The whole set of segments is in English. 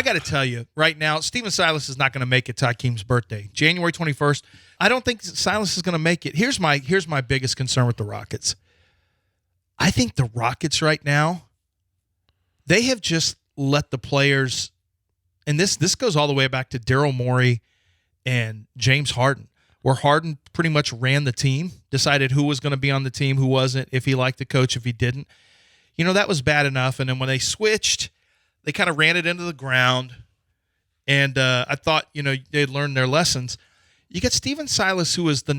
got to tell you right now, Stephen Silas is not going to make it to Hakeem's birthday, January 21st. I don't think Silas is going to make it. Here's my biggest concern with the Rockets. I think the Rockets right now, they have just let the players, and this goes all the way back to Daryl Morey and James Harden, where Harden pretty much ran the team, decided who was going to be on the team, who wasn't, if he liked the coach, if he didn't. That was bad enough. And then when they switched, they kind of ran it into the ground. And I thought, they'd learned their lessons. You got Stephen Silas, who is the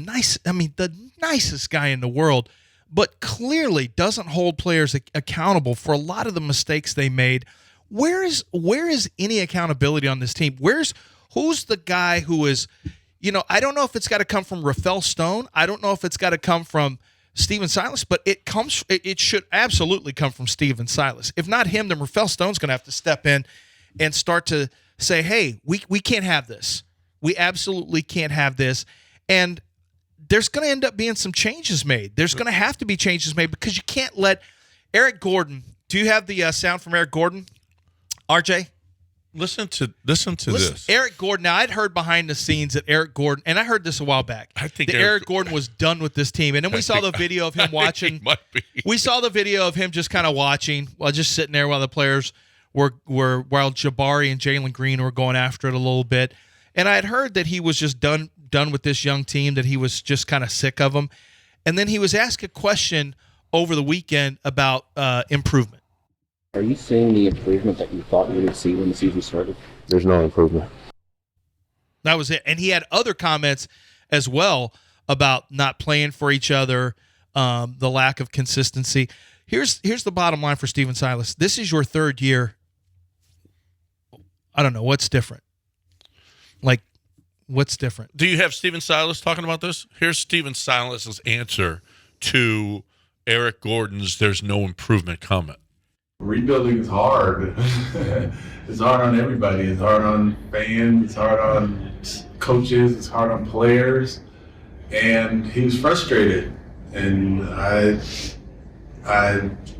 nicest guy in the world, but clearly doesn't hold players accountable for a lot of the mistakes they made. Where is any accountability on this team? Who's the guy who is, I don't know if it's got to come from Rafael Stone. I don't know if it's got to come from Stephen Silas, but it should absolutely come from Stephen Silas. If not him, then Rafael Stone's going to have to step in and start to say, hey, we can't have this. We absolutely can't have this. And there's going to end up being some changes made. There's going to have to be changes made because you can't let Eric Gordon. Do you have the sound from Eric Gordon, RJ? Listen to this. Eric Gordon. Now, I'd heard behind the scenes that Eric Gordon, and I heard this a while back, I think Eric Gordon was done with this team. And then we saw the video of him watching. We saw the video of him just kind of watching while just sitting there while the players while Jabari and Jalen Green were going after it a little bit. And I had heard that he was just done with this young team, that he was just kind of sick of them. And then he was asked a question over the weekend about improvement. Are you seeing the improvement that you thought you would see when the season started? There's no improvement. That was it. And he had other comments as well about not playing for each other, the lack of consistency. Here's the bottom line for Stephen Silas. This is your third year. I don't know. What's different? What's different? Do you have Stephen Silas talking about this? Here's Stephen Silas's answer to Eric Gordon's "there's no improvement" comment. Rebuilding is hard. It's hard on everybody. It's hard on fans. It's hard on coaches. It's hard on players. And he was frustrated. And I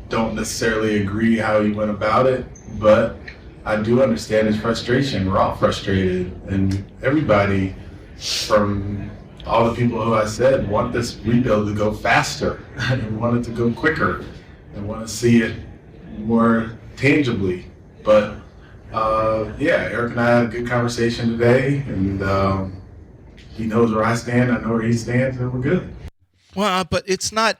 don't necessarily agree how he went about it, but I do understand his frustration. We're all frustrated. And everybody, from all the people who I said, want this rebuild to go faster and want it to go quicker and want to see it more tangibly. But Eric and I had a good conversation today, and he knows where I stand, I know where he stands, and we're good. Well, but it's not.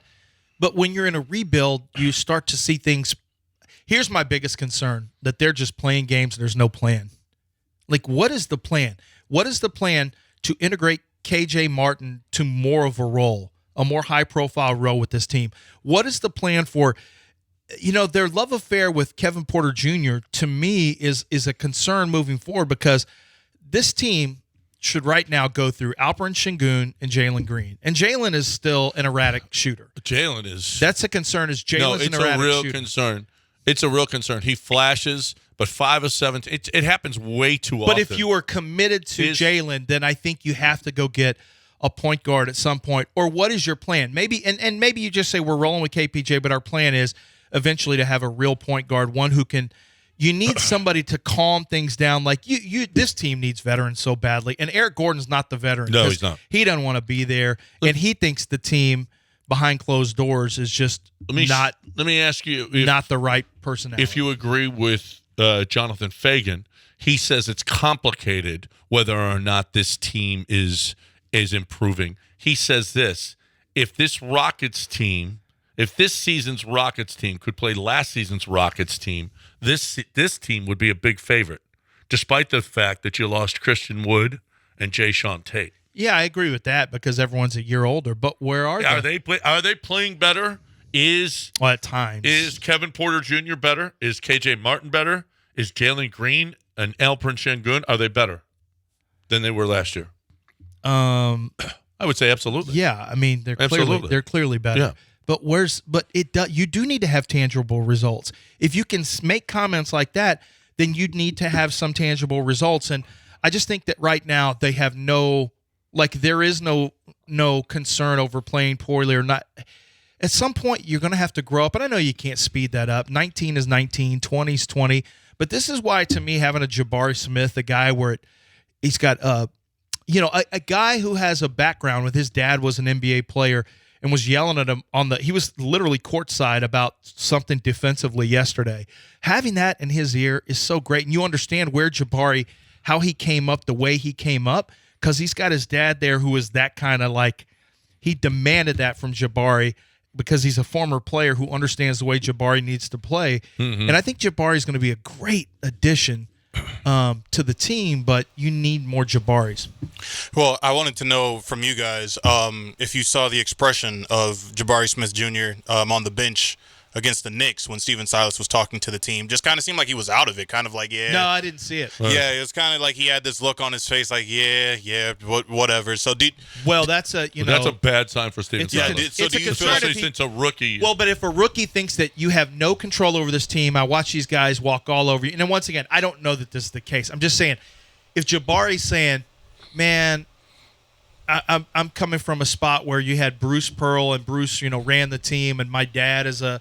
But when you're in a rebuild, you start to see things. Here's my biggest concern: that they're just playing games and there's no plan. What is the plan? What is the plan to integrate KJ Martin to more of a role, a more high-profile role with this team? What is the plan for? Their love affair with Kevin Porter Jr. to me is a concern moving forward, because this team should right now go through Alperen Şengün and Jalen Green. And Jalen is still an erratic shooter. Jalen is. That's a concern. Is Jalen's an erratic shooter? No, it's a real concern. It's a real concern. He flashes, but 5 of 7. It happens way too often. But if you are committed to Jalen, then I think you have to go get a point guard at some point. Or what is your plan? Maybe and maybe you just say we're rolling with KPJ, but our plan is eventually to have a real point guard, one who can. You need somebody to calm things down. This team needs veterans so badly, and Eric Gordon's not the veteran. No, he's not. He doesn't want to be there, and he thinks the team behind closed doors is just not. Let me ask you, not the right personality. If you agree with Jonathan Fagan, he says it's complicated whether or not this team is improving. He says this: if this season's Rockets team could play last season's Rockets team, this team would be a big favorite, despite the fact that you lost Christian Wood and Jayshawn Tate. Yeah, I agree with that because everyone's a year older. But where are they? Are they playing better? At times. Is Kevin Porter Jr. better? Is KJ Martin better? Is Jalen Green and Alperen Şengün, are they better than they were last year? I would say absolutely. Yeah, I mean they're clearly better. Yeah. But you do need to have tangible results. If you can make comments like that, then you'd need to have some tangible results. And I just think that right now they have there is no concern over playing poorly or not. At some point, you're going to have to grow up. And I know you can't speed that up. 19 is 19, 20 is 20. But this is why, to me, having a Jabari Smith, a guy where he's got a guy who has a background with his dad was an NBA player and was yelling at him he was literally courtside about something defensively yesterday. Having that in his ear is so great. And you understand where Jabari, how he came up the way he came up, because he's got his dad there who is that kind of like, he demanded that from Jabari because he's a former player who understands the way Jabari needs to play. Mm-hmm. And I think Jabari is going to be a great addition to the team, but you need more Jabaris. Well, I wanted to know from you guys if you saw the expression of Jabari Smith Jr. On the bench against the Knicks when Stephen Silas was talking to the team. Just kind of seemed like he was out of it, kind of like, yeah. No, I didn't see it. Yeah, it was kind of like he had this look on his face like, yeah, whatever. So, that's a that's a bad sign for Stephen Silas. So it's do a you feel concern since a rookie? Well, but if a rookie thinks that you have no control over this team, I watch these guys walk all over you. And then once again, I don't know that this is the case. I'm just saying, if Jabari's saying, man, I'm coming from a spot where you had Bruce Pearl and Bruce, ran the team, and my dad is a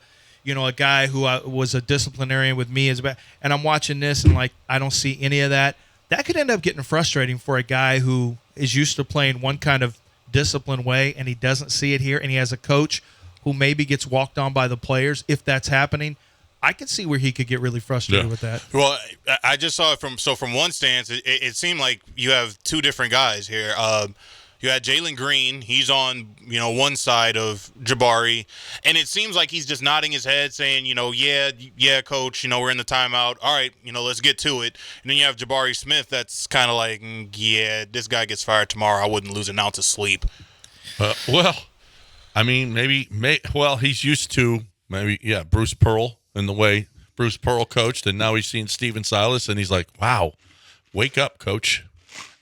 guy who was a disciplinarian with me and I'm watching this and like I don't see any of that. That could end up getting frustrating for a guy who is used to playing one kind of disciplined way and he doesn't see it here, and he has a coach who maybe gets walked on by the players. If that's happening, I can see where he could get really frustrated with that. Well, I just saw it from one stance. It seemed like you have two different guys here. You had Jalen Green. He's on, one side of Jabari. And it seems like he's just nodding his head saying, yeah, coach, we're in the timeout. All right, let's get to it. And then you have Jabari Smith that's kind of like, yeah, this guy gets fired tomorrow. I wouldn't lose an ounce of sleep. I mean, he's used to Bruce Pearl and the way Bruce Pearl coached, and now he's seen Stephen Silas, and he's like, wow, wake up, coach.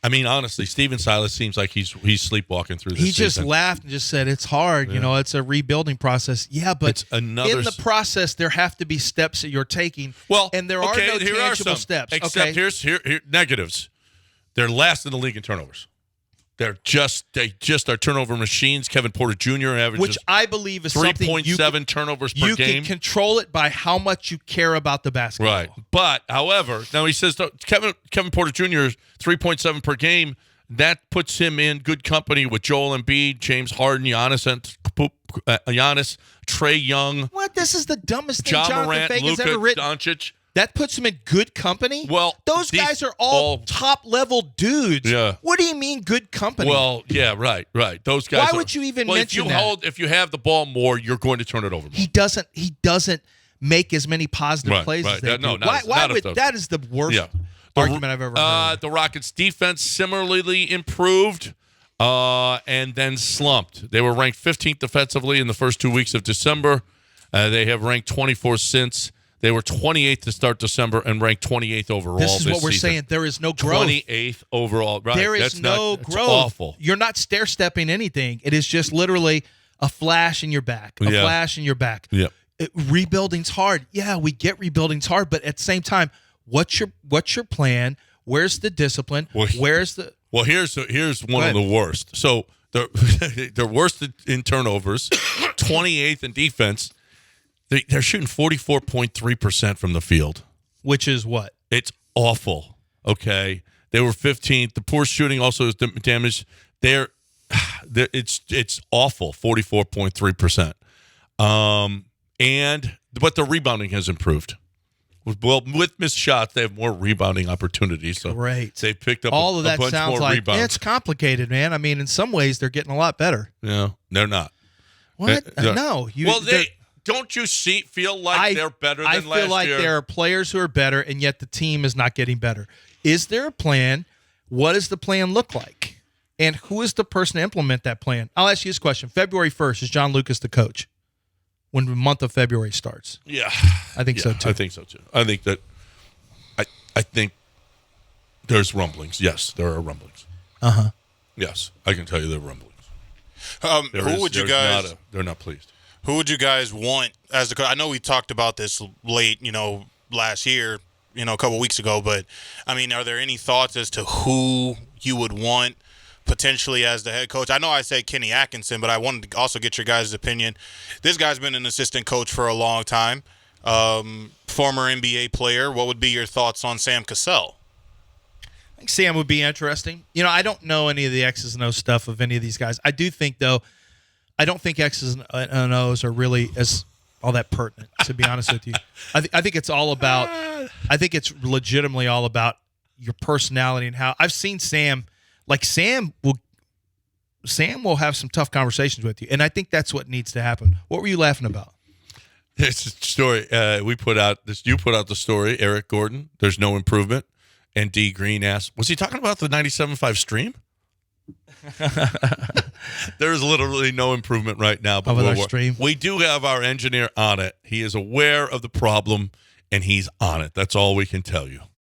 I mean, honestly, Stephen Silas seems like he's sleepwalking through this season. He just laughed and just said, it's hard. Yeah. It's a rebuilding process. Yeah, but in the process, there have to be steps that you're taking. Well, and there are no tangible steps. Except here negatives. They're last in the league in turnovers. They just are turnover machines. Kevin Porter Jr. averages, which I believe is 3.7 turnovers per game. You can control it by how much you care about the basketball. Right. But, however, now he says Kevin Porter Jr. 3.7 per game. That puts him in good company with Joel Embiid, James Harden, Giannis, Trae Young. What? This is the dumbest thing John Morant, Fagan's Luka ever written. Doncic. That puts him in good company? Well, those guys are all top-level dudes. Yeah. What do you mean good company? Well, yeah, right. Those guys. Why would you even mention that? If you have the ball more, you're going to turn it over more. He doesn't make as many positive plays as they do. That is the worst argument I've ever heard. The Rockets' defense similarly improved and then slumped. They were ranked 15th defensively in the first 2 weeks of December. They have ranked 24th since. They were 28th to start December and ranked 28th overall this is what we're season. saying. There is no growth. 28th overall. Right. There is no growth. It's awful. You're not stair-stepping anything. It is just literally a flash in your back. Flash in your back. Yeah. Rebuilding's hard. Yeah, we get rebuilding's hard, but at the same time, what's your plan? Where's the discipline? Here's one of the worst. So they're worst in turnovers, 28th in defense. They're shooting 44.3% from the field. Which is what? It's awful. Okay. They were 15th. The poor shooting also is damaged. It's awful, 44.3%. But the rebounding has improved. Well, with missed shots, they have more rebounding opportunities. So Great. They've picked up all of that. bunch Sounds more like rebounds. It's complicated, man. I mean, in some ways, they're getting a lot better. Yeah, they're not. What? No. Don't you feel like they're better than last year? I feel like there are players who are better, and yet the team is not getting better. Is there a plan? What does the plan look like? And who is the person to implement that plan? I'll ask you this question. February 1st, is John Lucas the coach when the month of February starts? Yeah. I think so, too. I think so, too. I think that I think there's rumblings. Yes, there are rumblings. Uh-huh. Yes, I can tell you there are rumblings. They're not pleased. Who would you guys want as the coach? I know we talked about this late, last year, a couple weeks ago, but, I mean, are there any thoughts as to who you would want potentially as the head coach? I know I said Kenny Atkinson, but I wanted to also get your guys' opinion. This guy's been an assistant coach for a long time. former NBA player. What would be your thoughts on Sam Cassell? I think Sam would be interesting. I don't know any of the X's and O's stuff of any of these guys. I do think, though, I don't think X's and O's are really as all that pertinent, to be honest with you. I think it's all about – I think it's legitimately all about your personality and how – I've seen Sam – like Sam will have some tough conversations with you, and I think that's what needs to happen. What were you laughing about? There's a story we put out. You put out the story, Eric Gordon. There's no improvement. And D. Green asked, was he talking about the 97.5 stream? There is literally no improvement right now. But with our stream. We do have our engineer on it. He is aware of the problem, and he's on it. That's all we can tell you.